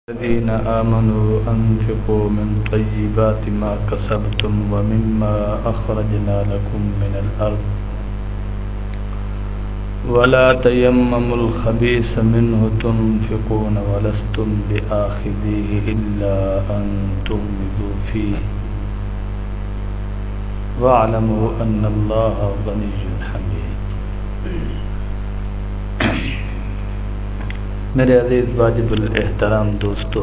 الذين آمنوا أنفقوا من طيبات ما كسبتم ومما أخرجنا لكم من الأرض ولا تيمموا الخبيث منه تنفقون ولستم بآخذيه إلا أن تغمضوا فيه واعلموا أن الله غني حميد. میرے عزیز واجب الاحترام دوستو،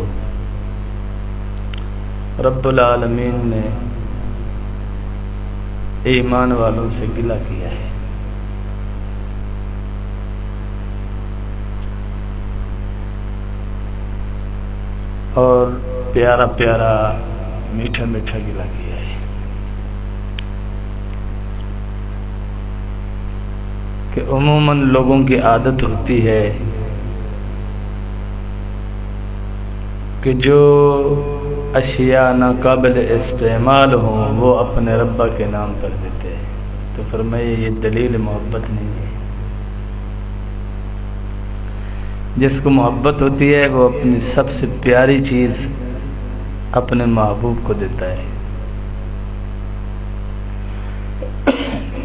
رب العالمین نے ایمان والوں سے گلہ کیا ہے اور پیارا پیارا میٹھا میٹھا گلہ کیا ہے کہ عموماً لوگوں کی عادت ہوتی ہے کہ جو اشیاء ناقابل استعمال ہوں وہ اپنے ربا کے نام پر دیتے ہیں، تو فرمائے یہ دلیل محبت نہیں ہے۔ جس کو محبت ہوتی ہے وہ اپنی سب سے پیاری چیز اپنے محبوب کو دیتا ہے،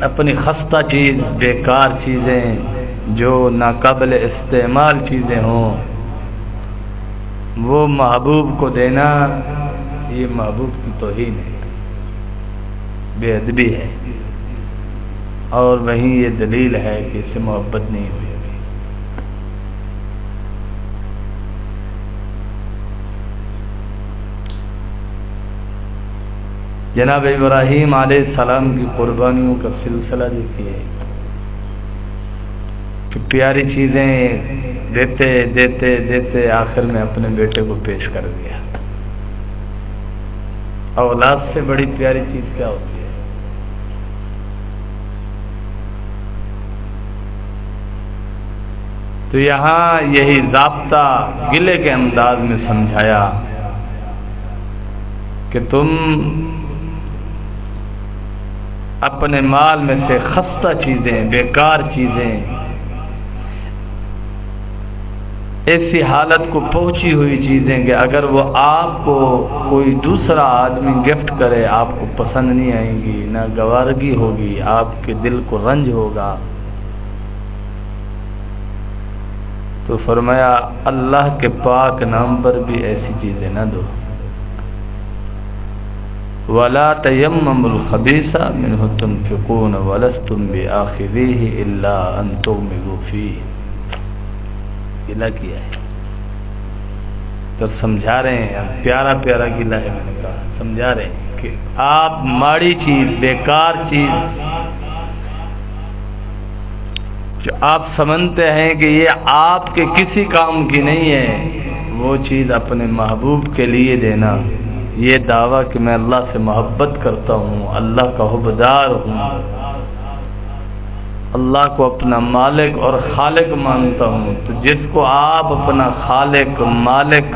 اپنی خستہ چیز، بیکار چیزیں، جو ناقابل استعمال چیزیں ہوں وہ محبوب کو دینا، یہ محبوب کی توہین ہے، بے ادبی ہے، اور وہیں یہ دلیل ہے کہ اس سے محبت نہیں ہوئی۔ جناب ابراہیم علیہ السلام کی قربانیوں کا سلسلہ دیکھیے کہ پیاری چیزیں دیتے دیتے دیتے آخر میں اپنے بیٹے کو پیش کر دیا۔ اولاد سے بڑی پیاری چیز کیا ہوتی ہے؟ تو یہاں یہی ضابطہ گلے کے انداز میں سمجھایا کہ تم اپنے مال میں سے خستہ چیزیں، بیکار چیزیں، ایسی حالت کو پہنچی ہوئی چیزیں کہ اگر وہ آپ کو کوئی دوسرا آدمی گفٹ کرے آپ کو پسند نہیں آئیں گی، نہ گوارگی ہوگی، آپ کے دل کو رنج ہوگا، تو فرمایا اللہ کے پاک نام پر بھی ایسی چیزیں نہ دو۔ وَلَا تَيَمَّمُوا الْخَبِيثَ مِنْهُ تُنْفِقُونَ وَلَسْتُمْ بِآخِذِيهِ إِلَّا أَن تُغْمِضُوا فِيهِ۔ گلہ کیا ہے تو سمجھا رہے ہیں، پیارا پیارا گلہ ہے، میں نے کہا سمجھا رہے ہیں کہ آپ ماڑی چیز، بیکار چیز جو آپ سمجھتے ہیں کہ یہ آپ کے کسی کام کی نہیں ہے، وہ چیز اپنے محبوب کے لیے دینا، یہ دعویٰ کہ میں اللہ سے محبت کرتا ہوں، اللہ کا حبدار ہوں، اللہ کو اپنا مالک اور خالق مانتا ہوں، تو جس کو آپ اپنا خالق، مالک،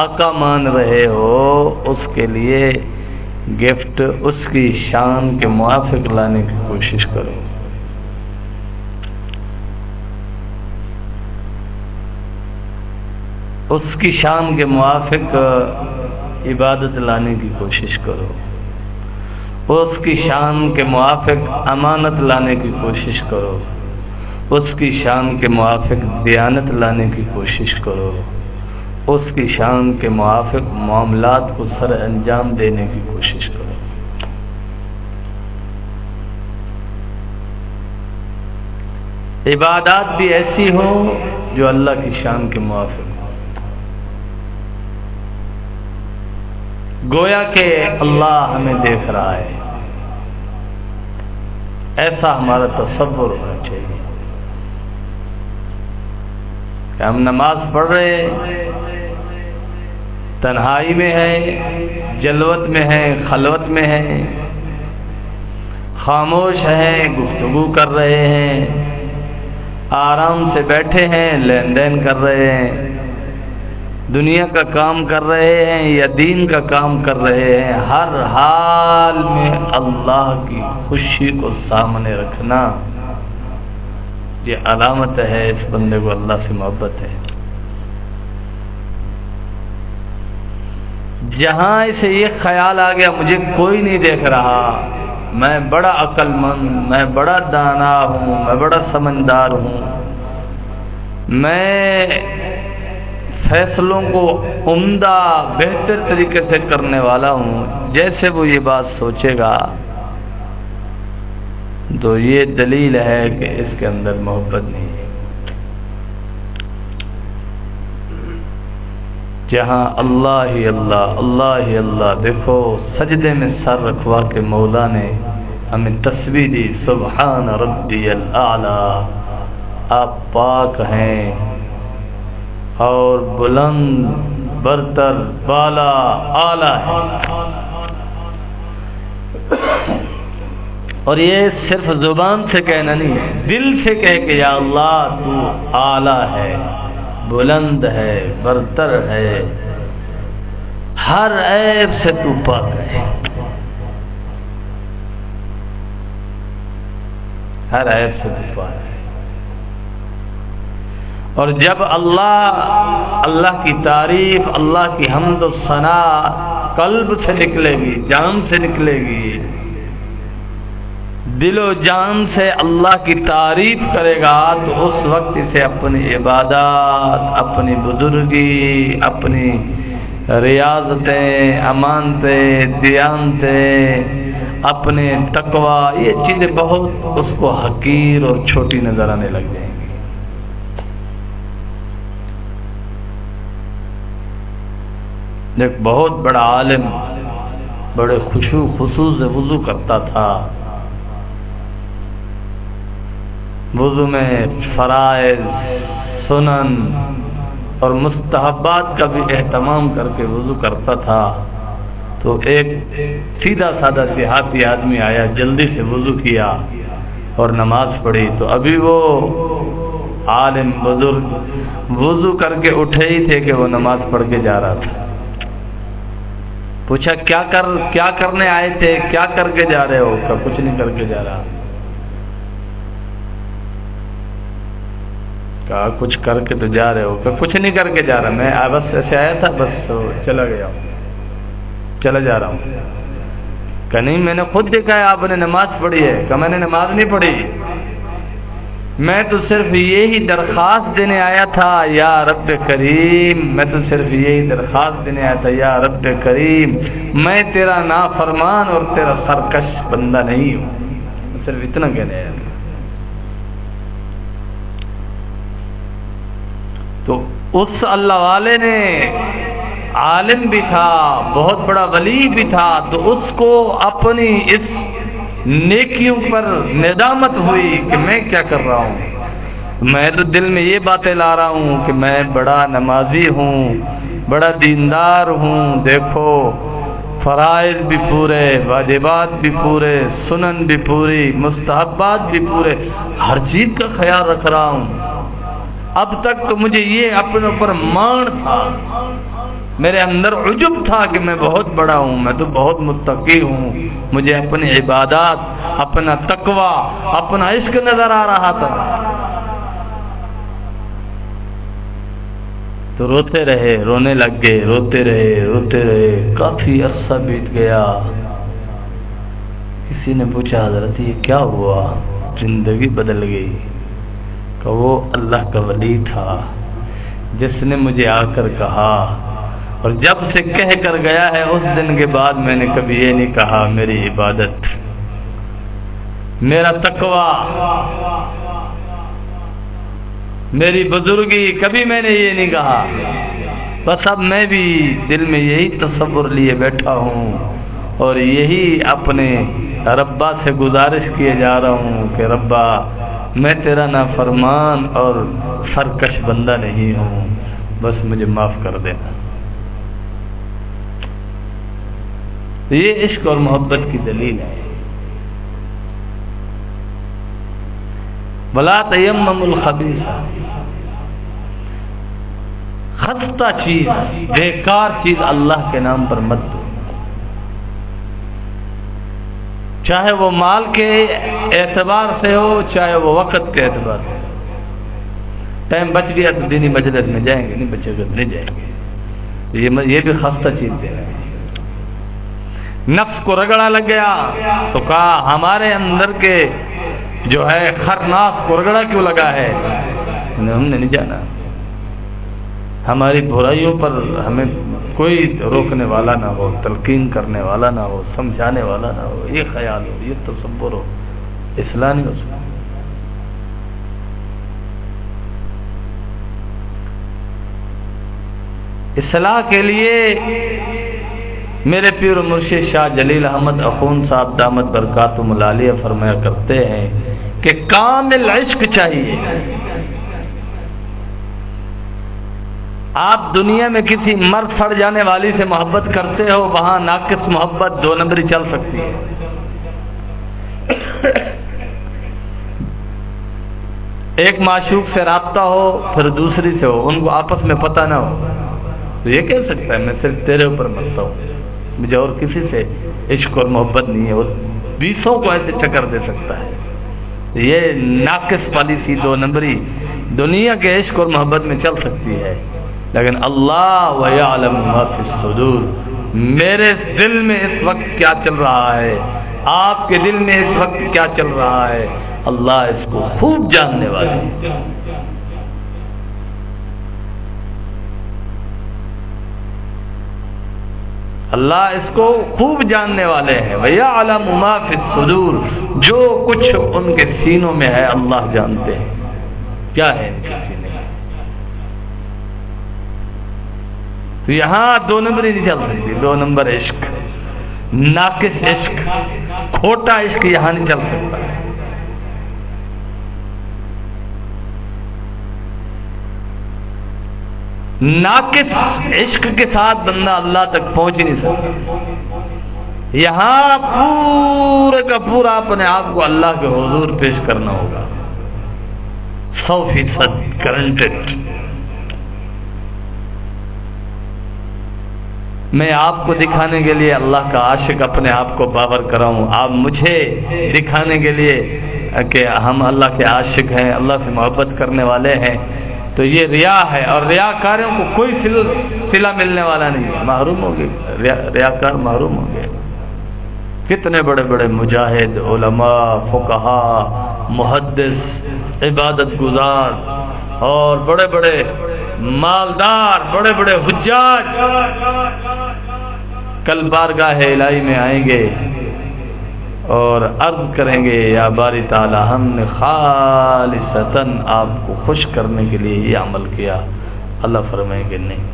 آقا مان رہے ہو، اس کے لیے گفٹ اس کی شان کے موافق لانے کی کوشش کرو۔ اس کی شان کے موافق عبادت لانے کی کوشش کرو، اس کی شان کے موافق امانت لانے کی کوشش کرو، اس کی شان کے موافق دیانت لانے کی کوشش کرو، اس کی شان کے موافق معاملات کو سر انجام دینے کی کوشش کرو۔ عبادات بھی ایسی ہوں جو اللہ کی شان کے موافق ہو، گویا کہ اللہ ہمیں دیکھ رہا ہے، ایسا ہمارا تصور ہونا چاہیے کہ ہم نماز پڑھ رہے ہیں، تنہائی میں ہیں، جلوت میں ہیں، خلوت میں ہیں، خاموش ہیں، گفتگو کر رہے ہیں، آرام سے بیٹھے ہیں، لین دین کر رہے ہیں، دنیا کا کام کر رہے ہیں یا دین کا کام کر رہے ہیں، ہر حال میں اللہ کی خوشی کو سامنے رکھنا یہ علامت ہے اس بندے کو اللہ سے محبت ہے۔ جہاں اسے یہ خیال آ گیا مجھے کوئی نہیں دیکھ رہا، میں بڑا عقل مند، میں بڑا دانا ہوں، میں بڑا سمجھدار ہوں، میں فیصلوں کو عمدہ بہتر طریقے سے کرنے والا ہوں، جیسے وہ یہ بات سوچے گا تو یہ دلیل ہے کہ اس کے اندر محبت نہیں ہے۔ جہاں اللہ ہی اللہ، اللہ ہی اللہ، دیکھو سجدے میں سر رکھوا کے مولا نے ہمیں تسبیح دی، سبحان ربی الاعلی، آپ پاک ہیں اور بلند برتر بالا اعلی ہے۔ اور یہ صرف زبان سے کہنا نہیں ہے، دل سے کہے کہ یا اللہ تو اعلی ہے، بلند ہے، برتر ہے، ہر عیب سے تو پاک ہے، ہر عیب سے تو پاک ہے۔ اور جب اللہ کی تعریف، اللہ کی حمد و ثنا قلب سے نکلے گی، جان سے نکلے گی، دل و جان سے اللہ کی تعریف کرے گا تو اس وقت اسے اپنی عبادات، اپنی بزرگی، اپنی ریاضتیں، امانتیں، دیانتیں، اپنے تقوی، یہ چیزیں بہت اس کو حقیر اور چھوٹی نظر آنے لگ جائیں گی۔ ایک بہت بڑا عالم بڑے خشوع خضوع سے وضو کرتا تھا، وضو میں فرائض، سنن اور مستحبات کا بھی اہتمام کر کے وضو کرتا تھا۔ تو ایک سیدھا سادہ دیہاتی آدمی آیا، جلدی سے وضو کیا اور نماز پڑھی، تو ابھی وہ عالم بزرگ وضو کر کے اٹھے ہی تھے کہ وہ نماز پڑھ کے جا رہا تھا۔ پوچھا کیا کرنے آئے تھے، کیا کر کے جا رہے ہو؟ کہا کچھ نہیں کر کے جا رہا۔ کہا کچھ کر کے تو جا رہے ہو؟ کہا کچھ نہیں کر کے جا رہا، میں بس ایسے آیا تھا، بس چلا گیا ہوں، چلا جا رہا ہوں۔ کہ نہیں، میں نے خود دیکھا ہے آپ نے نماز پڑھی ہے۔ کہ میں نے نماز نہیں پڑھی، میں تو صرف یہی درخواست دینے آیا تھا یا رب کریم، میں تو صرف یہی درخواست دینے آیا تھا یا رب کریم، میں تیرا نافرمان اور تیرا سرکش بندہ نہیں ہوں، صرف اتنا کہنے آیا تھا۔ تو اس اللہ والے نے، عالم بھی تھا، بہت بڑا ولی بھی تھا، تو اس کو اپنی اس نیکیوں پر ندامت ہوئی کہ میں کیا کر رہا ہوں، میں تو دل میں یہ باتیں لا رہا ہوں کہ میں بڑا نمازی ہوں، بڑا دیندار ہوں، دیکھو فرائض بھی پورے، واجبات بھی پورے، سنن بھی پوری، مستحبات بھی پورے، ہر چیز کا خیال رکھ رہا ہوں۔ اب تک تو مجھے یہ اپنے اوپر مان تھا، میرے اندر عجب تھا کہ میں بہت بڑا ہوں، میں تو بہت متقی ہوں، مجھے اپنی عبادات، اپنا تقوی، اپنا عشق نظر آ رہا تھا۔ تو روتے رہے، رونے لگ گئے، روتے رہے، کافی عرصہ بیت گیا۔ کسی نے پوچھا حضرت یہ کیا ہوا، زندگی بدل گئی؟ کہ وہ اللہ کا ولی تھا جس نے مجھے آ کر کہا، اور جب سے کہہ کر گیا ہے اس دن کے بعد میں نے کبھی یہ نہیں کہا میری عبادت، میرا تقوی، میری بزرگی، کبھی میں نے یہ نہیں کہا۔ بس اب میں بھی دل میں یہی تصور لیے بیٹھا ہوں اور یہی اپنے ربا سے گزارش کیے جا رہا ہوں کہ ربا میں تیرا نافرمان اور سرکش بندہ نہیں ہوں، بس مجھے معاف کر دینا۔ یہ عشق اور محبت کی دلیل ہے۔ وَلَا تَيَمَّمُوا الْخَبِيثَ، خستہ چیز، بیکار چیز اللہ کے نام پر مت دو، چاہے وہ مال کے اعتبار سے ہو، چاہے وہ وقت کے اعتبار سے۔ ٹائم بچ گیا تو دینی مجلس میں جائیں گے، نہیں بچے گا نہیں جائیں گے، یہ بھی خستہ چیز دے رہے ہیں۔ نفس کو رگڑا لگ گیا تو کہا ہمارے اندر کے جو ہے خرناک کو رگڑا کیوں لگا ہے؟ ہم نے نہیں جانا. ہماری برائیوں پر ہمیں کوئی روکنے والا نہ ہو، تلقین کرنے والا نہ ہو، سمجھانے والا نہ ہو، یہ خیال ہو، یہ تصور ہو، اصلاح نہیں ہو سکتی. اصلاح کے لیے میرے پیر و مرشد شاہ جلیل احمد اخون صاحب دامت برکاتہم العالیہ فرمایا کرتے ہیں کہ کامل عشق چاہیے. آپ دنیا میں کسی مر سڑ جانے والی سے محبت کرتے ہو، وہاں ناقص محبت دو نمبری چل سکتی ہے. ایک معشوق سے رابطہ ہو پھر دوسری سے ہو، ان کو آپس میں پتہ نہ ہو تو یہ کہہ سکتا ہے میں صرف تیرے اوپر مرتا ہوں، مجھے اور کسی سے عشق اور محبت نہیں ہے. اور 20 کو ایسے چکر دے سکتا ہے. یہ ناقص پالیسی دو نمبری دنیا کے عشق اور محبت میں چل سکتی ہے، لیکن اللہ وَيَعْلَمُ مَا فِي الصُّدُورِ، میرے دل میں اس وقت کیا چل رہا ہے، آپ کے دل میں اس وقت کیا چل رہا ہے، اللہ اس کو خوب جاننے والے ہیں. اللہ اس کو خوب جاننے والے ہیں. وَيَعْلَمُ مَا فِي الصُّدُورِ، جو کچھ ان کے سینوں میں ہے اللہ جانتے ہیں کیا ہے ان کے سینے. تو یہاں دو نمبر نہیں چل سکتی. دو نمبر عشق، ناقص عشق، کھوٹا عشق یہاں نہیں چل سکتا. ناقص عشق کے ساتھ بندہ اللہ تک پہنچ ہی نہیں سکتا. یہاں پورے کا پورا اپنے آپ کو اللہ کے حضور پیش کرنا ہوگا 100% گارنٹیڈ. میں آپ کو دکھانے کے لیے اللہ کا عاشق اپنے آپ کو باور کراؤں، آپ مجھے دکھانے کے لیے کہ ہم اللہ کے عاشق ہیں، اللہ سے محبت کرنے والے ہیں، تو یہ ریا ہے. اور ریاکاروں کو کوئی صلہ ملنے والا نہیں ہے، محروم ہو گئے ریاکار، محروم ہو گئے. کتنے بڑے بڑے مجاہد، علماء، فقہا، محدث، عبادت گزار اور بڑے بڑے مالدار، بڑے بڑے حجاج کل بارگاہ الہی میں آئیں گے اور عرض کریں گے یا باری تعالی ہم نے خالصتاً آپ کو خوش کرنے کے لیے یہ عمل کیا. اللہ فرمائیں گے نہیں،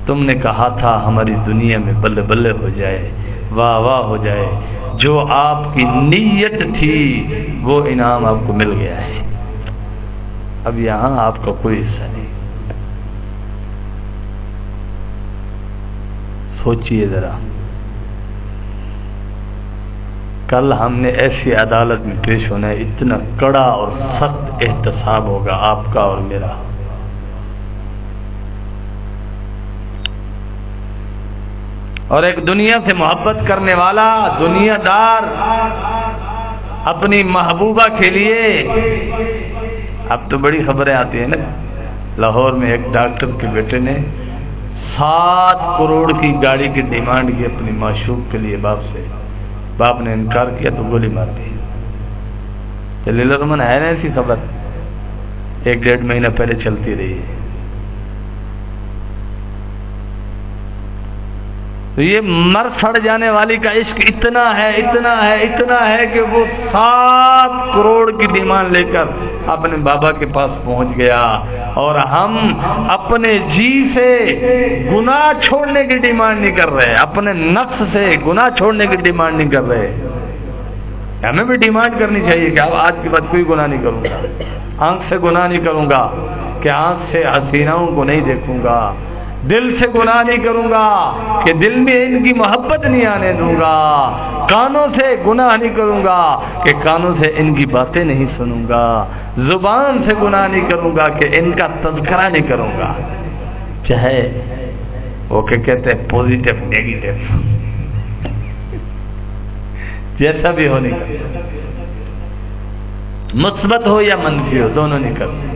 تم نے کہا تھا ہماری دنیا میں بلے بلے ہو جائے، واہ واہ ہو جائے، جو آپ کی نیت تھی وہ انعام آپ کو مل گیا ہے، اب یہاں آپ کا کوئی حصہ نہیں. سوچئے ذرا، کل ہم نے ایسی عدالت میں پیش ہونا ہے، اتنا کڑا اور سخت احتساب ہوگا آپ کا اور میرا. اور ایک دنیا سے محبت کرنے والا دنیا دار اپنی محبوبہ کے لیے، اب تو بڑی خبریں آتی ہیں نا، لاہور میں ایک ڈاکٹر کے بیٹے نے 7 کروڑ کی گاڑی کی ڈیمانڈ کی اپنی معشوق کے لیے باپ سے. باپ نے انکار کیا تو گولی مار دی. جلیل الرحمن ہے نا ایسی خبر، 1-1.5 مہینہ پہلے چلتی رہی ہے. تو یہ مر سڑ جانے والی کا عشق اتنا ہے اتنا ہے اتنا ہے کہ وہ 7 کروڑ کی ڈیمانڈ لے کر اپنے بابا کے پاس پہنچ گیا. اور ہم اپنے جی سے گناہ چھوڑنے کی ڈیمانڈ نہیں کر رہے، اپنے نفس سے گناہ چھوڑنے کی ڈیمانڈ نہیں کر رہے. ہمیں بھی ڈیمانڈ کرنی چاہیے کہ اب آج کے بعد کوئی گناہ نہیں کروں گا، آنکھ سے گناہ نہیں کروں گا، کہ آنکھ سے حسیناؤں کو نہیں دیکھوں گا، دل سے گناہ نہیں کروں گا کہ دل میں ان کی محبت نہیں آنے دوں گا، کانوں سے گناہ نہیں کروں گا کہ کانوں سے ان کی باتیں نہیں سنوں گا، زبان سے گناہ نہیں کروں گا کہ ان کا تذکرہ نہیں کروں گا. چاہے وہ کہ کہتے ہیں پوزیٹیو نیگیٹو، جیسا بھی ہو نہیں کرتا، مثبت ہو یا منفی ہو، دونوں نہیں کرتے.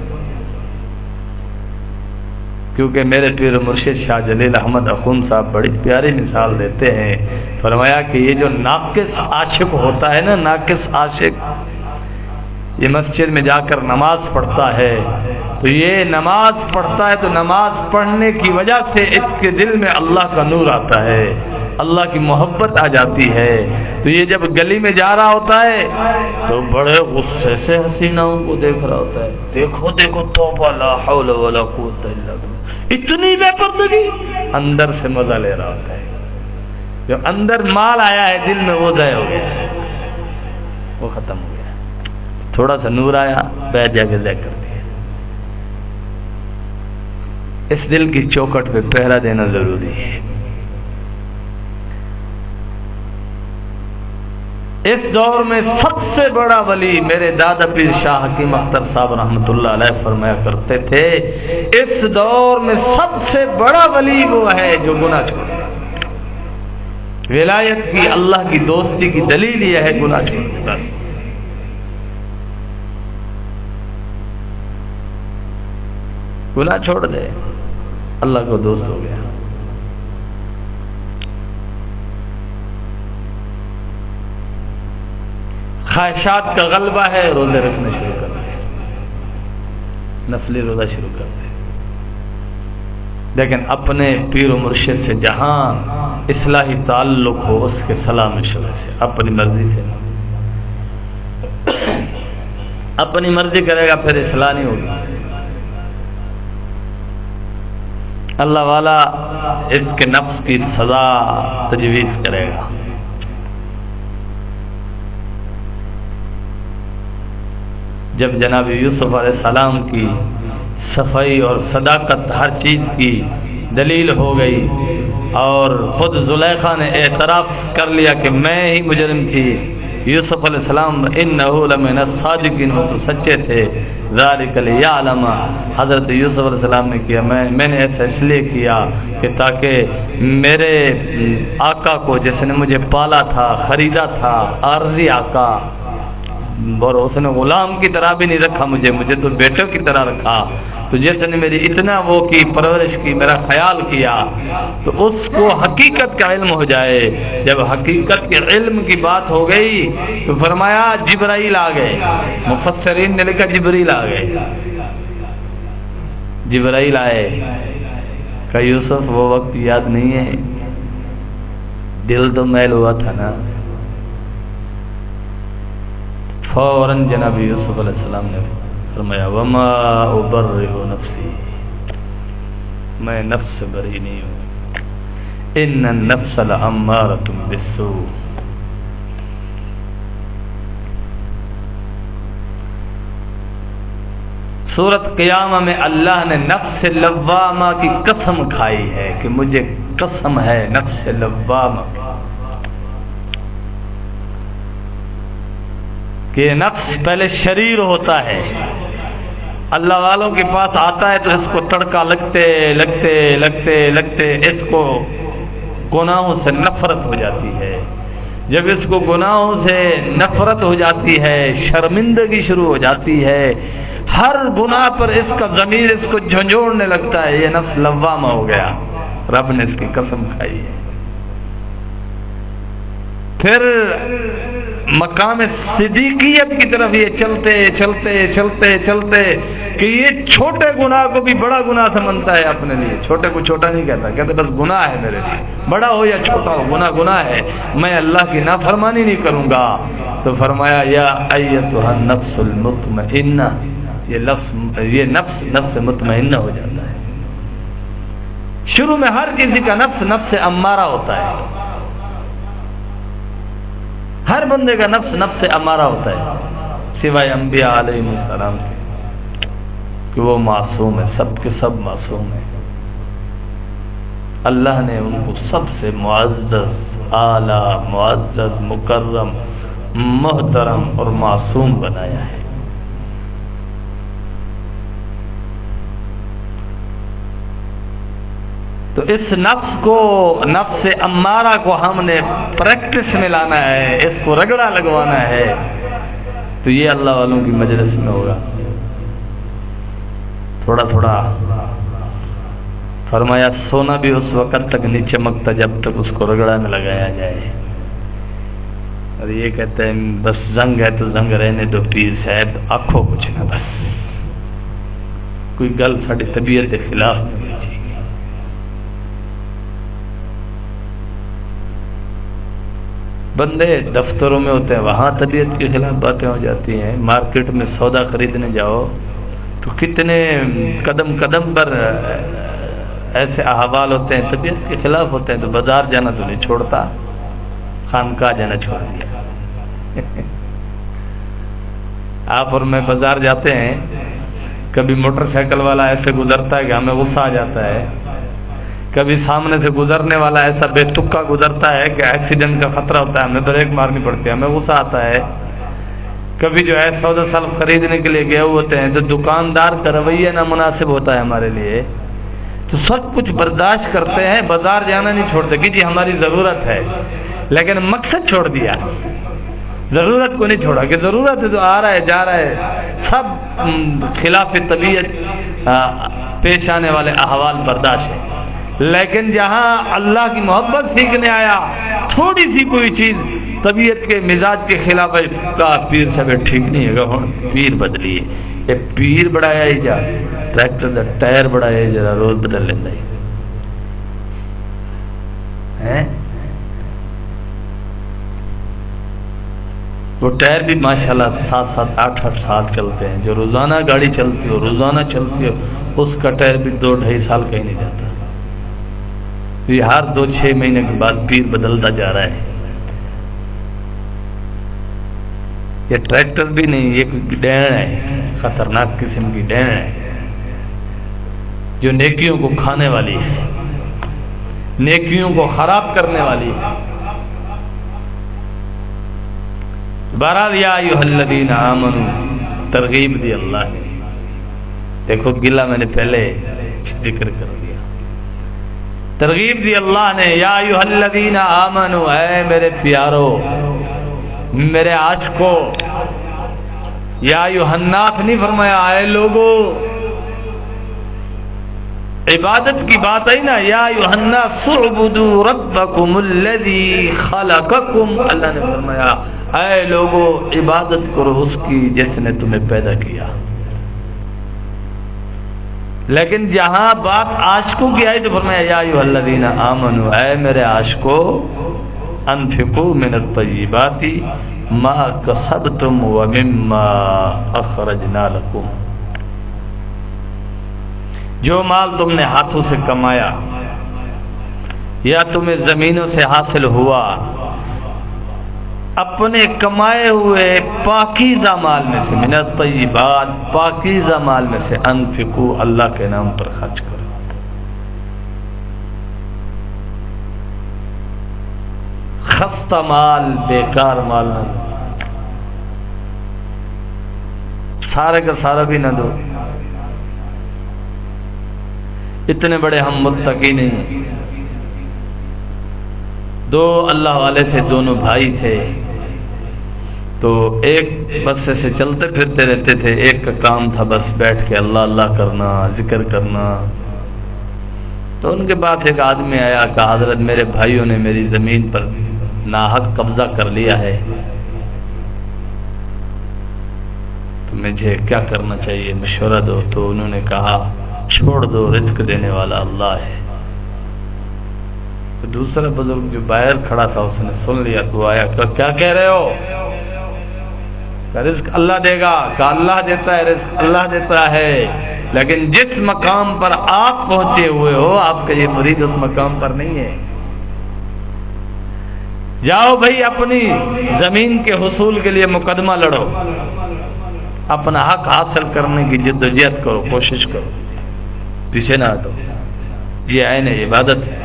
کیونکہ میرے پیر مرشد شاہ جلیل احمد اخون صاحب بڑی پیاری مثال دیتے ہیں. فرمایا کہ یہ جو ناقص عاشق ہوتا ہے نا، ناقص عاشق، یہ مسجد میں جا کر نماز پڑھتا ہے، تو یہ نماز پڑھتا ہے تو نماز پڑھنے کی وجہ سے اس کے دل میں اللہ کا نور آتا ہے، اللہ کی محبت آ جاتی ہے. تو یہ جب گلی میں جا رہا ہوتا ہے تو بڑے غصے سے حسیناؤں کو دیکھ رہا ہوتا ہے. دیکھو دیکھو توبہ، لا حول ولا قوت الا باللہ، اتنی بے پردگی. اندر سے مزہ لے رہا ہوتا ہے. جو اندر مال آیا ہے دل میں وہ ضائع ہو گیا، وہ ختم ہو گیا. تھوڑا سا نور آیا، بیٹھ جا کے ضائع کر دیا. اس دل کی چوکٹ پہ پہرا دینا ضروری ہے. اس دور میں سب سے بڑا ولی میرے دادا پیر شاہ حکیم اختر صاحب رحمۃ اللہ علیہ فرمایا کرتے تھے، اس دور میں سب سے بڑا ولی وہ ہے جو گناہ چھوڑے. ولایت کی، اللہ کی دوستی کی دلیل یہ ہے گناہ چھوڑنا. گناہ چھوڑ دے، اللہ کو دوست ہو گیا. خواہشات کا غلبہ ہے، روزے رکھنا شروع کر دے، نفلی روزہ شروع کر دے. لیکن اپنے پیر و مرشد سے جہاں اصلاحی تعلق ہو اس کے صلاح مشورے سے، اپنی مرضی سے. اپنی مرضی کرے گا پھر اصلاح نہیں ہوگی. اللہ والا اس کے نفس کی سزا تجویز کرے گا. جب جناب یوسف علیہ السلام کی صفائی اور صداقت ہر چیز کی دلیل ہو گئی اور خود زلیخا نے اعتراف کر لیا کہ میں ہی مجرم تھی، یوسف علیہ السلام انہ لمن الصادقین، وہ تو سچے تھے. ذالک لیعلم، حضرت یوسف علیہ السلام نے کیا، میں نے ایسا اس لیے کیا کہ تاکہ میرے آقا کو، جس نے مجھے پالا تھا، خریدا تھا، عارضی آقا، اور اس نے غلام کی طرح بھی نہیں رکھا، مجھے تو بیٹوں کی طرح رکھا. تو جس نے میری اتنا وہ کی پرورش کی، میرا خیال کیا، تو اس کو حقیقت کا علم ہو جائے. جب حقیقت کے علم کی بات ہو گئی تو فرمایا جبرائیل آ گئے. مفسرین نے لکھا جبرائیل آ گئے. جبرائیل آئے کہ یوسف وہ وقت یاد نہیں ہے، دل تو میل ہوا تھا نا. فوراً جناب یوسف علیہ السلام نے فرمایا وما ابرئ نفسی، میں نفس سے بری نہیں ہوں، ان النفس لامارۃ بالسوء. سورۃ قیامہ میں اللہ نے نفس لوامہ کی قسم کھائی ہے کہ مجھے قسم ہے نفس لوامہ کہ نفس پہلے شریر ہوتا ہے، اللہ والوں کے پاس آتا ہے تو اس کو تڑکا لگتے لگتے لگتے لگتے اس کو گناہوں سے نفرت ہو جاتی ہے. جب اس کو گناہوں سے نفرت ہو جاتی ہے، شرمندگی شروع ہو جاتی ہے، ہر گناہ پر اس کا ضمیر اس کو جھنجھوڑنے لگتا ہے، یہ نفس لوامہ ہو گیا. رب نے اس کی قسم کھائی ہے. پھر مقام صدیقیت کی طرف یہ چلتے چلتے چلتے چلتے کہ یہ چھوٹے گناہ کو بھی بڑا گناہ سمجھتا ہے اپنے لیے. چھوٹے کو چھوٹا نہیں کہتا، کہتے بس گناہ ہے میرے لیے، بڑا ہو یا چھوٹا ہو گناہ ہے، میں اللہ کی نافرمانی نہیں کروں گا. تو فرمایا یا ایتھا النفس المطمئنہ، یہ نفس مطمئنہ ہو جاتا ہے. شروع میں ہر کسی کا نفس امارہ ہوتا ہے، ہر بندے کا نفس امارہ ہوتا ہے، سوائے انبیاء علیہ السلام کے کہ وہ معصوم ہے، سب کے سب معصوم ہیں. اللہ نے ان کو سب سے معزز، اعلیٰ، معزز، مکرم، محترم اور معصوم بنایا ہے. تو اس نفس امارہ کو ہم نے پریکٹس میں لانا ہے، اس کو رگڑا لگوانا ہے. تو یہ اللہ والوں کی مجلس میں ہوگا. تھوڑا تھوڑا فرمایا سونا بھی اس وقت تک نہیں چمکتا جب تک اس کو رگڑا نہ لگایا جائے. اور یہ کہتے ہیں بس زنگ ہے تو زنگ رہنے دو پیر صاحب، آنکھوں کچھ نہ، بس کوئی گل ساری طبیعت کے خلاف نہیں ہوئی. بندے دفتروں میں ہوتے ہیں، وہاں طبیعت کے خلاف باتیں ہو جاتی ہیں. مارکیٹ میں سودا خریدنے جاؤ تو کتنے قدم قدم پر ایسے احوال ہوتے ہیں طبیعت کے خلاف ہوتے ہیں. تو بازار جانا تو نہیں چھوڑتا، خانقاہ جانا چھوڑ دیا. آپ اور میں بازار جاتے ہیں، کبھی موٹر سائیکل والا ایسے گزرتا ہے کہ ہمیں غصہ آ جاتا ہے، کبھی سامنے سے گزرنے والا ایسا بے تکا گزرتا ہے کہ ایکسیڈنٹ کا خطرہ ہوتا ہے، ہمیں بریک مارنی پڑتی ہے، ہمیں غصہ آتا ہے. کبھی جو ہے سودا سلف خریدنے کے لیے گئے ہوتے ہیں تو دکاندار کا رویہ نامناسب ہوتا ہے ہمارے لیے، تو سب کچھ برداشت کرتے ہیں، بازار جانا نہیں چھوڑتے کہ جی ہماری ضرورت ہے، لیکن مقصد چھوڑ دیا، ضرورت کو نہیں چھوڑا کہ ضرورت ہے تو آ رہا ہے جا رہا ہے. سب خلاف طبیعت پیش آنے والے احوال برداشت ہے. لیکن جہاں اللہ کی محبت سیکھنے آیا، تھوڑی سی کوئی چیز طبیعت کے مزاج کے خلاف ہے، کا پیر صاحب ٹھیک نہیں ہے گا، پیر بدلیے. یہ پیر بڑھایا ہی جا، ٹریکٹر کا ٹائر بڑھایا ہی جا، روز بدل لینا ہے. وہ ٹائر بھی ماشاءاللہ 7-7 8-8 سال چلتے ہیں. جو روزانہ گاڑی چلتی ہو، روزانہ چلتی ہو، اس کا ٹائر بھی 2-2.5 سال کہیں نہیں جاتا. یہ ہر 2-6 مہینے کے بعد پیر بدلتا جا رہا ہے. یہ ٹریکٹر بھی نہیں، یہ کوئی ڈین ہے، خطرناک قسم کی ڈین ہے جو نیکیوں کو کھانے والی ہے، نیکیوں کو خراب کرنے والی ہے. بہرحال یا ایھا الذین آمنوا ترغیب دی اللہ نے. دیکھو گلا میں نے پہلے ذکر کر دیا، ترغیب دی اللہ نے. یا ایھا الذین آمنوا، اے میرے پیارو، میرے عاشقو. یا ایھا الناس نہیں فرمایا اے لوگو. عبادت کی بات ہے نا، یا ایھا الناس اعبدوا ربکم الذی خلقکم. اللہ نے فرمایا اے لوگو عبادت کرو اس کی جس نے تمہیں پیدا کیا. لیکن جہاں بات عاشقوں کی آئی تو فرمایا یا ایھا الذین آمنوا، اے میرے عاشقو، انفقوا من الطیبات ما کسبتم ومما اخرجنا لکم. جو مال تم نے ہاتھوں سے کمایا یا تمہیں زمینوں سے حاصل ہوا، اپنے کمائے ہوئے پاکیزہ مال میں سے، من الطیبات، پاکیزہ مال میں سے، انفقوا، اللہ کے نام پر خرچ کرو. خستہ مال، بیکار مال نہ دو، سارے کا سارا بھی نہ دو. اتنے بڑے ہم متقی نہیں. دو اللہ والے تھے، دونوں بھائی تھے، تو ایک بس سے چلتے پھرتے رہتے تھے، ایک کا کام تھا بس بیٹھ کے اللہ اللہ کرنا، ذکر کرنا. تو ان کے بعد ایک آدمی آیا کہ حضرت میرے بھائیوں نے میری زمین پر ناحق قبضہ کر لیا ہے، تو مجھے کیا کرنا چاہیے، مشورہ دو. تو انہوں نے کہا چھوڑ دو، رزق دینے والا اللہ ہے. تو دوسرا بزرگ جو باہر کھڑا تھا اس نے سن لیا، تو آیا کہ کیا کہہ رہے ہو، کہ رزق اللہ دے گا، کہ اللہ دیتا ہے، رزق اللہ دیتا ہے، لیکن جس مقام پر آپ پہنچے ہوئے ہو آپ کا یہ مرید اس مقام پر نہیں ہے. جاؤ بھائی اپنی زمین کے حصول کے لیے مقدمہ لڑو، اپنا حق حاصل کرنے کی جدوجہد کرو، کوشش کرو، پیچھے نہ ہٹو. یہ عین عبادت ہے.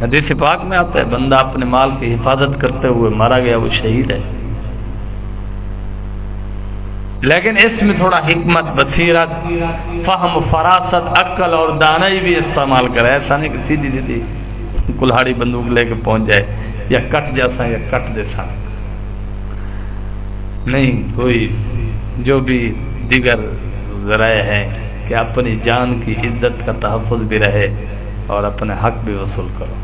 حدیث پاک میں آتا ہے بندہ اپنے مال کی حفاظت کرتے ہوئے مارا گیا وہ شہید ہے. لیکن اس میں تھوڑا حکمت، بصیرت، فہم، فراست، عقل اور دانائی بھی استعمال کرے. ایسا نہیں کہ سیدھی سیدھی کلہاڑی بندوق لے کے پہنچ جائے، یا کٹ جیسا یا کٹ جیسا نہیں. کوئی جو بھی دیگر ذرائع ہیں کہ اپنی جان کی عزت کا تحفظ بھی رہے اور اپنے حق بھی وصول کرو.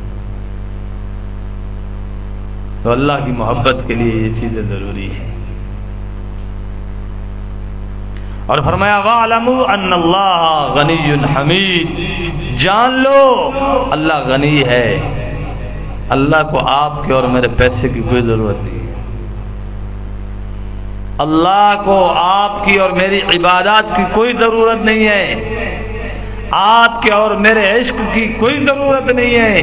تو اللہ کی محبت کے لیے یہ چیزیں ضروری ہیں. اور فرمایا وَاعْلَمُوا أَنَّ اللَّهَ غَنِيٌّ حَمِيدٌ، جان لو اللہ غنی ہے، اللہ کو آپ کے اور میرے پیسے کی کوئی ضرورت نہیں ہے. اللہ کو آپ کی اور میری عبادات کی کوئی ضرورت نہیں ہے، آپ کے اور میرے عشق کی کوئی ضرورت نہیں ہے،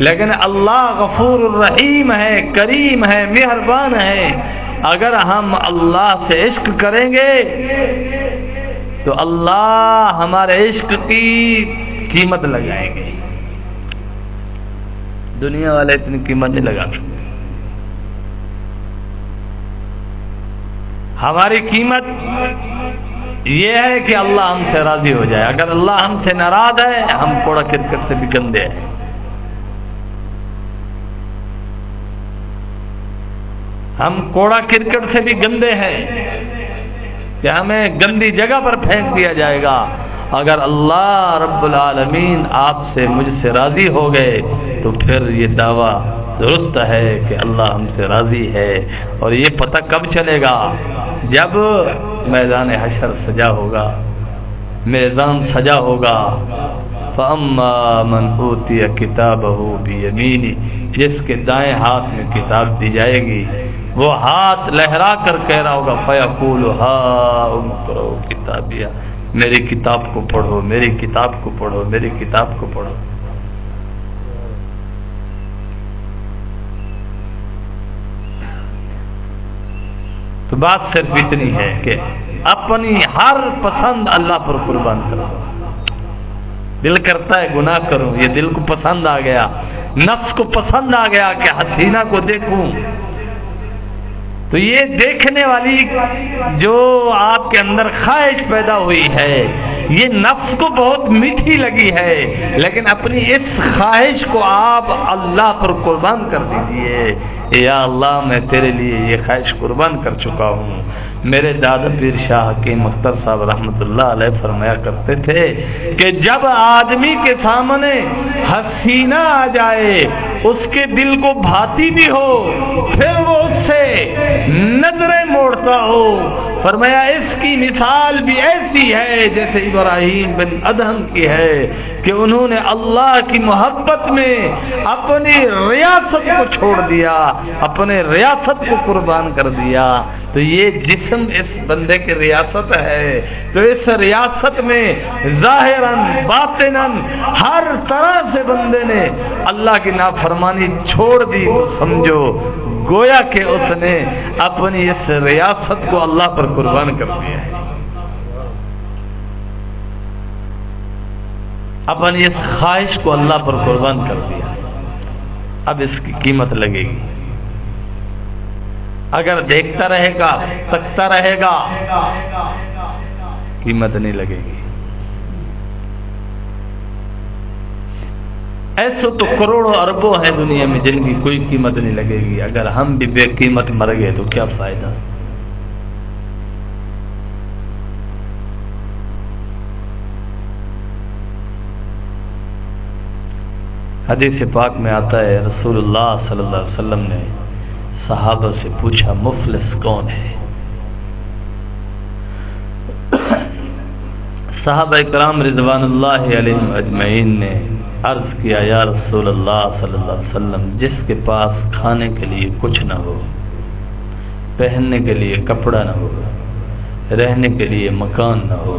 لیکن اللہ غفور الرحیم ہے، کریم ہے، مہربان ہے. اگر ہم اللہ سے عشق کریں گے تو اللہ ہمارے عشق کی قیمت لگائیں گے. دنیا والے اتنی قیمت نہیں لگا سکتے. ہماری قیمت یہ ہے کہ اللہ ہم سے راضی ہو جائے. اگر اللہ ہم سے ناراض ہے ہم کوڑا کرکٹ سے بھی گندے ہیں. ہم کوڑا کرکٹ سے بھی گندے ہیں کہ ہمیں گندی جگہ پر پھینک دیا جائے گا. اگر اللہ رب العالمین آپ سے مجھ سے راضی ہو گئے تو پھر یہ دعویٰ درست ہے کہ اللہ ہم سے راضی ہے. اور یہ پتہ کب چلے گا؟ جب میدان حشر سجا ہوگا، میدان سجا ہوگا. فَأَمَّا مَنْ أُوتِيَ كِتَابَهُ بِيَمِينِهِ، جس کے دائیں ہاتھ میں کتاب دی جائے گی وہ ہاتھ لہرا کر کہہ رہا ہوگا فَيَقُولُ هَاؤُمُ اقْرَءُوا كِتَابِيَهْ، میری کتاب کو پڑھو، میری کتاب کو پڑھو، میری کتاب کو پڑھو. تو بات صرف اتنی ہے کہ اپنی ہر پسند اللہ پر قربان کرو. دل کرتا ہے گناہ کروں، یہ دل کو پسند آ گیا، نفس کو پسند آ گیا کہ حسینہ کو دیکھوں، تو یہ دیکھنے والی جو آپ کے اندر خواہش پیدا ہوئی ہے یہ نفس کو بہت میٹھی لگی ہے، لیکن اپنی اس خواہش کو آپ اللہ پر قربان کر دیجئے. یا اللہ میں تیرے لیے یہ خواہش قربان کر چکا ہوں. میرے دادا پیر شاہ حکیم اختر صاحب رحمۃ اللہ علیہ فرمایا کرتے تھے کہ جب آدمی کے سامنے حسینہ آ جائے، اس کے دل کو بھاتی بھی ہو، پھر وہ اس سے نظریں موڑتا ہو، فرمایا اس کی مثال بھی ایسی ہے جیسے ابراہیم بن ادہم کی ہے کہ انہوں نے اللہ کی محبت میں اپنی ریاست کو چھوڑ دیا، اپنے ریاست کو قربان کر دیا. تو یہ جسم اس بندے کی ریاست ہے، تو اس ریاست میں ظاہراً باطناً ہر طرح سے بندے نے اللہ کی نافرمانی چھوڑ دی. تو سمجھو گویا کہ اس نے اپنی اس ریاست کو اللہ پر قربان کر دیا ہے، اپنی اس خواہش کو اللہ پر قربان کر دیا. اب اس کی قیمت لگے گی. اگر دیکھتا رہے گا، تکتا رہے گا، قیمت نہیں لگے گی. ایسے تو کروڑوں اربوں ہیں دنیا میں جن کی کوئی قیمت نہیں لگے گی. اگر ہم بھی بے قیمت مر گئے تو کیا فائدہ؟ حدیث پاک میں آتا ہے رسول اللہ صلی اللہ علیہ وسلم نے صحابہ سے پوچھا مفلس کون ہے؟ صحابہ اکرام رضوان اللہ علیہم اجمعین نے عرض کیا یا رسول اللہ صلی اللہ علیہ وسلم، جس کے پاس کھانے کے لیے کچھ نہ ہو، پہننے کے لیے کپڑا نہ ہو، رہنے کے لیے مکان نہ ہو،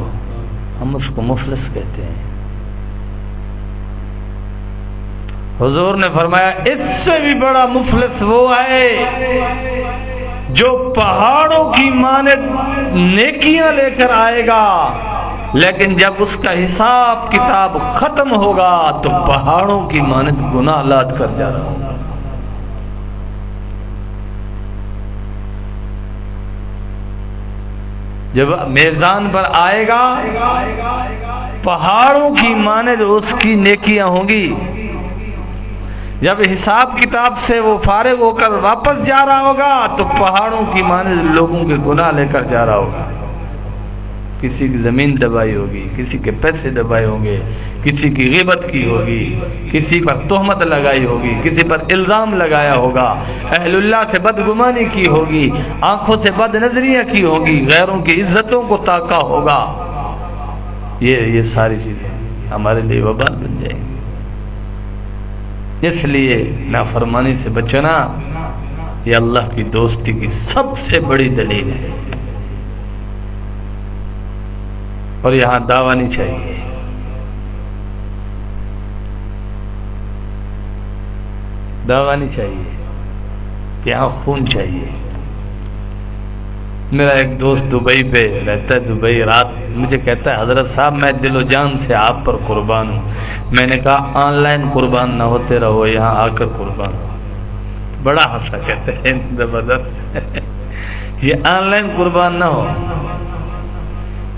ہم اس کو مفلس کہتے ہیں. حضور نے فرمایا اس سے بھی بڑا مفلس وہ ہے جو پہاڑوں کی مانند نیکیاں لے کر آئے گا، لیکن جب اس کا حساب کتاب ختم ہوگا تو پہاڑوں کی مانند گناہ لاد کر جا رہا ہوگا. جب میزان پر آئے گا پہاڑوں کی مانند اس کی نیکیاں ہوں گی، جب حساب کتاب سے وہ فارغ ہو کر واپس جا رہا ہوگا تو پہاڑوں کی مانند لوگوں کے گناہ لے کر جا رہا ہوگا. کسی کی زمین دبائی ہوگی، کسی کے پیسے دبائے ہوں گے، کسی کی غیبت کی ہوگی، کسی پر تہمت لگائی ہوگی، کسی پر الزام لگایا ہوگا، اہل اللہ سے بدگمانی کی ہوگی، آنکھوں سے بد نظریاں کی ہوگی، غیروں کی عزتوں کو تاکا ہوگا، یہ ساری چیزیں ہمارے لیے وبال بن جائیں گی۔ اس لیے نافرمانی سے بچنا یہ اللہ کی دوستی کی سب سے بڑی دلیل ہے۔ اور یہاں دعویٰ نہیں چاہیے، دعویٰ نہیں چاہیے، یہاں خون چاہیے۔ میرا ایک دوست دبئی پہ رہتا ہے، دبئی، رات مجھے کہتا ہے حضرت صاحب میں دل و جان سے آپ پر قربان ہوں۔ میں نے کہا آن لائن قربان نہ ہوتے رہو، یہاں آ کر قربان ہو۔ بڑا ہنسا، کہتے ہیں زبردست یہ آن لائن قربان نہ ہو،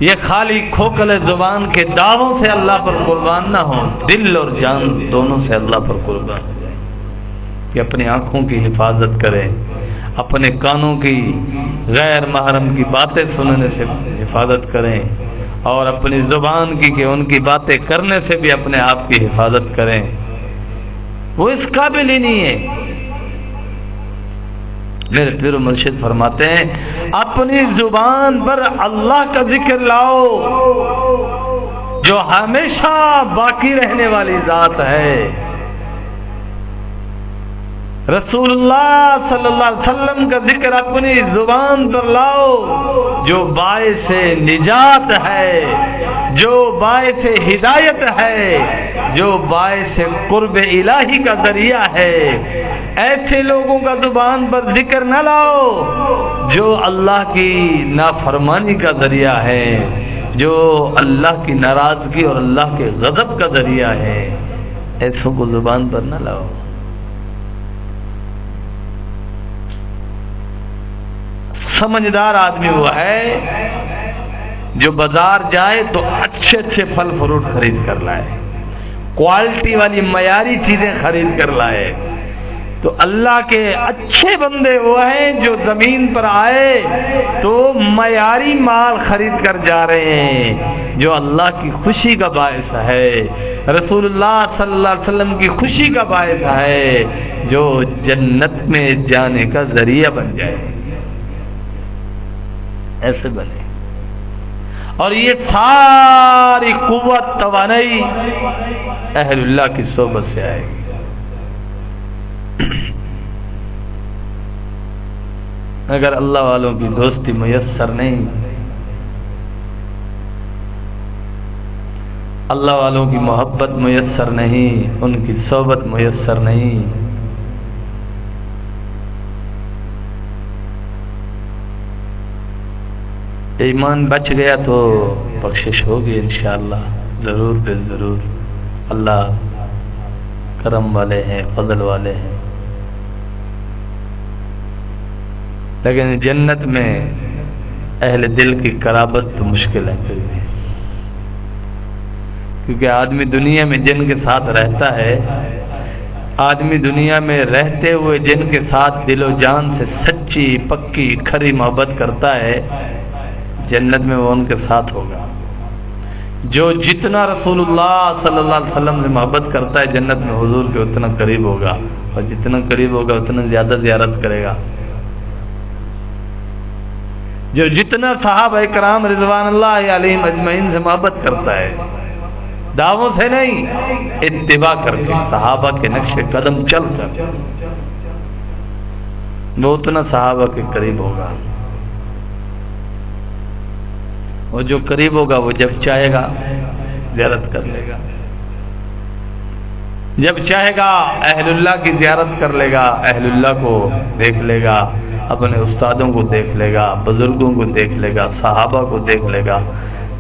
یہ خالی کھوکھلے زبان کے دعووں سے اللہ پر قربان نہ ہو، دل اور جان دونوں سے اللہ پر قربان ہو جائے، کہ اپنی آنکھوں کی حفاظت کریں، اپنے کانوں کی غیر محرم کی باتیں سننے سے حفاظت کریں، اور اپنی زبان کی کہ ان کی باتیں کرنے سے بھی اپنے آپ کی حفاظت کریں۔ وہ اس قابل ہی نہیں ہے۔ میرے پیر و مرشد فرماتے ہیں اپنی زبان پر اللہ کا ذکر لاؤ جو ہمیشہ باقی رہنے والی ذات ہے۔ رسول اللہ صلی اللہ علیہ وسلم کا ذکر اپنی زبان پر لاؤ جو باعث نجات ہے، جو باعث ہدایت ہے، جو باعث قرب الہی کا ذریعہ ہے۔ ایسے لوگوں کا زبان پر ذکر نہ لاؤ جو اللہ کی نافرمانی کا ذریعہ ہے، جو اللہ کی ناراضگی اور اللہ کے غضب کا ذریعہ ہے۔ ایسوں کو زبان پر نہ لاؤ۔ سمجھدار آدمی وہ ہے جو بازار جائے تو اچھے اچھے پھل فروٹ خرید کر لائے، کوالٹی والی معیاری چیزیں خرید کر لائے۔ تو اللہ کے اچھے بندے وہ ہیں جو زمین پر آئے تو معیاری مال خرید کر جا رہے ہیں جو اللہ کی خوشی کا باعث ہے، رسول اللہ صلی اللہ علیہ وسلم کی خوشی کا باعث ہے، جو جنت میں جانے کا ذریعہ بن جائے۔ ایسے بنے، اور یہ ساری قوت توانائی اہل اللہ کی صحبت سے آئے گی۔ اگر اللہ والوں کی دوستی میسر نہیں، اللہ والوں کی محبت میسر نہیں، ان کی صحبت میسر نہیں، ایمان بچ گیا تو بخشش ہوگی انشاءاللہ، ضرور بے ضرور۔ اللہ کرم والے ہیں، فضل والے ہیں، لیکن جنت میں اہل دل کی قرابت تو مشکل ہے پھر بھی، کیونکہ آدمی دنیا میں جن کے ساتھ رہتا ہے، آدمی دنیا میں رہتے ہوئے جن کے ساتھ دل و جان سے سچی پکی کھری محبت کرتا ہے، جنت میں وہ ان کے ساتھ ہوگا۔ جو جتنا رسول اللہ صلی اللہ علیہ وسلم سے محبت کرتا ہے جنت میں حضور کے اتنا قریب ہوگا، اور جتنا قریب ہوگا اتنا زیادہ زیارت کرے گا۔ جو جتنا صحابہ کرام رضوان اللہ علیہم اجمعین سے محبت کرتا ہے، دعووں سے نہیں، اتباع کر کے، صحابہ کے نقش قدم چل کر، وہ اتنا صحابہ کے قریب ہوگا۔ وہ جو قریب ہوگا وہ جب چاہے گا زیارت کر لے گا، جب چاہے گا اہل اللہ کی زیارت کر لے گا، اہل اللہ کو دیکھ لے گا، اپنے استادوں کو دیکھ لے گا، بزرگوں کو دیکھ لے گا، صحابہ کو دیکھ لے گا،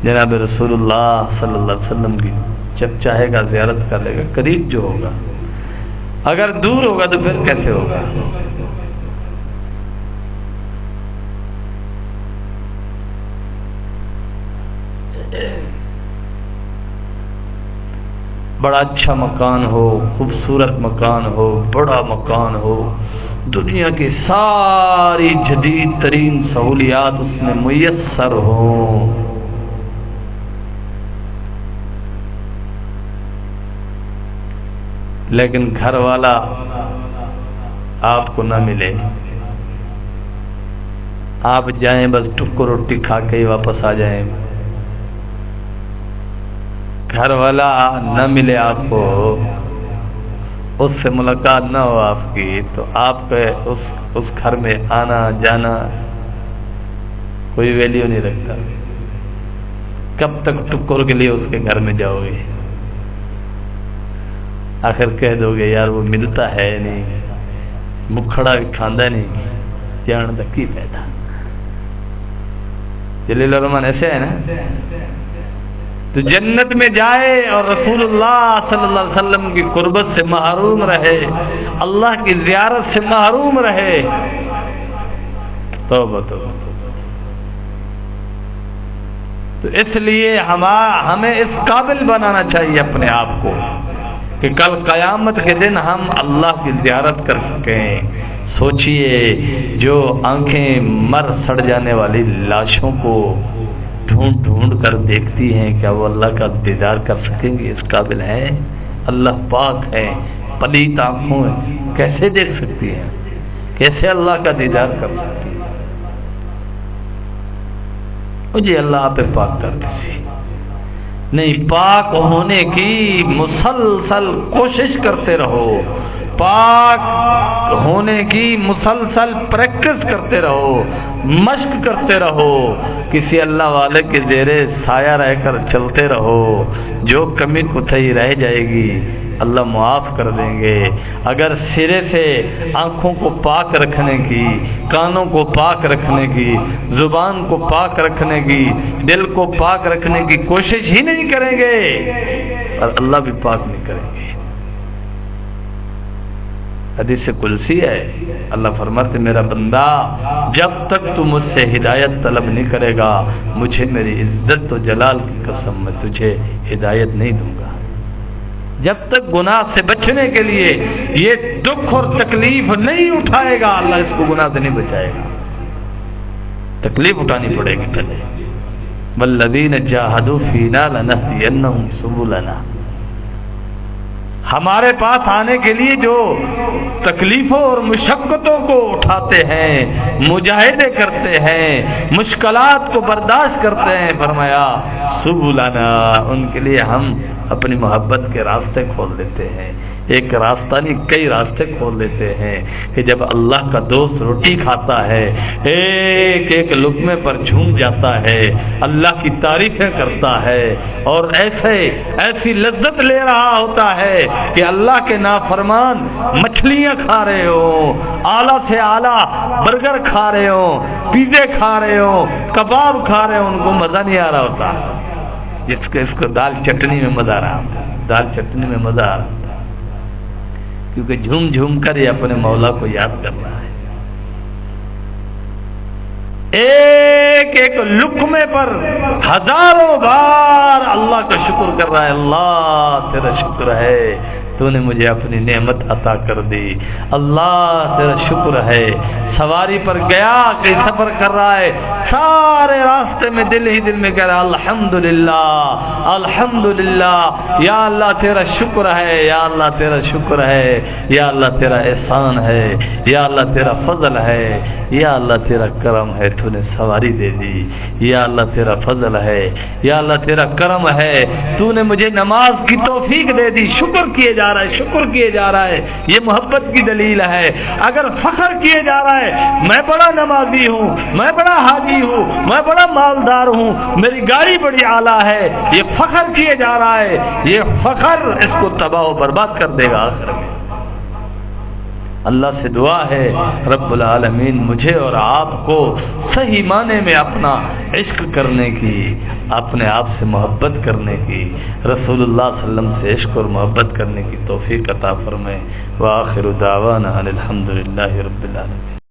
جناب رسول اللہ صلی اللہ علیہ وسلم کی جب چاہے گا زیارت کر لے گا۔ قریب جو ہوگا، اگر دور ہوگا تو پھر کیسے ہوگا؟ بڑا اچھا مکان ہو، خوبصورت مکان ہو، بڑا مکان ہو، دنیا کی ساری جدید ترین سہولیات اس میں میسر ہوں، لیکن گھر والا آپ کو نہ ملے، آپ جائیں بس ٹکر روٹی کھا کے ہی واپس آ جائیں، گھر والا نہ ملے آپ کو، اس سے ملاقات نہ ہو آپ کی، تو آپ کے اس گھر میں آنا جانا کوئی ویلیو نہیں رکھتا۔ کب تک ٹکر کے لیے اس کے گھر میں جاؤ گے؟ آخر کہہ دو گے یار وہ ملتا ہے نہیں، مکھڑا بھی کھاندہ نہیں، جان دا کی فائدہ۔ جلیل الرحمن ایسے ہے نا، تو جنت میں جائے اور رسول اللہ صلی اللہ علیہ وسلم کی قربت سے محروم رہے، اللہ کی زیارت سے محروم رہے، توبہ توبہ۔ تو اس لیے ہمیں اس قابل بنانا چاہیے اپنے آپ کو کہ کل قیامت کے دن ہم اللہ کی زیارت کر سکیں۔ سوچئے جو آنکھیں مر سڑ جانے والی لاشوں کو ڈھونڈ ڈھونڈ کر دیکھتی ہیں، کیا وہ اللہ کا دیدار کر سکیں گے؟ اس قابل ہیں؟ اللہ پاک ہے، پلیت آنکھوں کیسے دیکھ سکتی ہیں؟ کیسے اللہ کا دیدار کر سکتی ہیں؟ مجھے اللہ آپ پاک کر دیجیے۔ نہیں، پاک ہونے کی مسلسل کوشش کرتے رہو، پاک ہونے کی مسلسل پریکٹس کرتے رہو، مشق کرتے رہو، کسی اللہ والے کے زیر سایہ رہ کر چلتے رہو، جو کمی کوتاہی رہ جائے گی اللہ معاف کر دیں گے۔ اگر سرے سے آنکھوں کو پاک رکھنے کی، کانوں کو پاک رکھنے کی، زبان کو پاک رکھنے کی، دل کو پاک رکھنے کی کوشش ہی نہیں کریں گے اور اللہ بھی پاک نہیں کریں گے۔ حدیث قدسی ہے، اللہ فرماتے میرا بندہ جب تک تو مجھ سے ہدایت طلب نہیں کرے گا، مجھے میری عزت و جلال کی قسم میں تجھے ہدایت نہیں دوں گا۔ جب تک گناہ سے بچنے کے لیے یہ دکھ اور تکلیف نہیں اٹھائے گا، اللہ اس کو گناہ سے نہیں بچائے گا، تکلیف اٹھانی پڑے گی پہلے۔ والذین جاہدوا فینا لنہدینہم سبلنا، ہمارے پاس آنے کے لیے جو تکلیفوں اور مشقتوں کو اٹھاتے ہیں، مجاہدے کرتے ہیں، مشکلات کو برداشت کرتے ہیں، فرمایا سبلنا، ان کے لیے ہم اپنی محبت کے راستے کھول دیتے ہیں۔ ایک راستہ نہیں، کئی راستے کھول دیتے ہیں کہ جب اللہ کا دوست روٹی کھاتا ہے، ایک ایک لقمے پر جھوم جاتا ہے، اللہ کی تعریفیں کرتا ہے اور ایسی لذت لے رہا ہوتا ہے کہ اللہ کے نافرمان مچھلیاں کھا رہے ہوں، اعلیٰ سے اعلیٰ برگر کھا رہے ہوں، پیزے کھا رہے ہوں، کباب کھا رہے ہوں، ان کو مزہ نہیں آ رہا ہوتا، اس کو دال چٹنی میں مزہ آ رہا ہوتا ہے، دال چٹنی میں مزہ آ رہا ہوتا ہے، کیونکہ جھوم جھوم کر یہ اپنے مولا کو یاد کر رہا ہے۔ ایک ایک لقمے پر ہزاروں بار اللہ کا شکر کر رہا ہے، اللہ تیرا شکر ہے تو نے مجھے اپنی نعمت عطا کر دی، اللہ تیرا شکر ہے۔ سواری پر گیا، کہیں سفر کر رہا ہے، سارے راستے میں دل ہی دل میں کہہ رہا ہے الحمدللہ الحمدللہ، یا اللہ تیرا شکر ہے، یا اللہ تیرا شکر ہے، یا اللہ تیرا احسان ہے، یا اللہ تیرا فضل ہے، یا اللہ تیرا کرم ہے، تو نے سواری دے دی، یا اللہ تیرا فضل ہے، یا اللہ تیرا کرم ہے، تو نے مجھے نماز کی توفیق دے دی۔ شکر کیے جا رہا ہے، شکر کیے جا رہا ہے، یہ محبت کی دلیل ہے۔ اگر فخر کیے جا رہا ہے میں بڑا نمازی ہوں، میں بڑا حاجی ہوں، میں بڑا مالدار ہوں، میری گاڑی بڑی اعلیٰ ہے، یہ فخر کیے جا رہا ہے، یہ فخر اس کو تباہ و برباد کر دے گا آخر میں۔ اللہ سے دعا ہے رب العالمین مجھے اور آپ کو صحیح معنی میں اپنا عشق کرنے کی، اپنے آپ سے محبت کرنے کی، رسول اللہ صلی اللہ علیہ وسلم سے عشق اور محبت کرنے کی توفیق عطا فرمائے۔ وآخر دعوانا الحمدللہ رب العالمین۔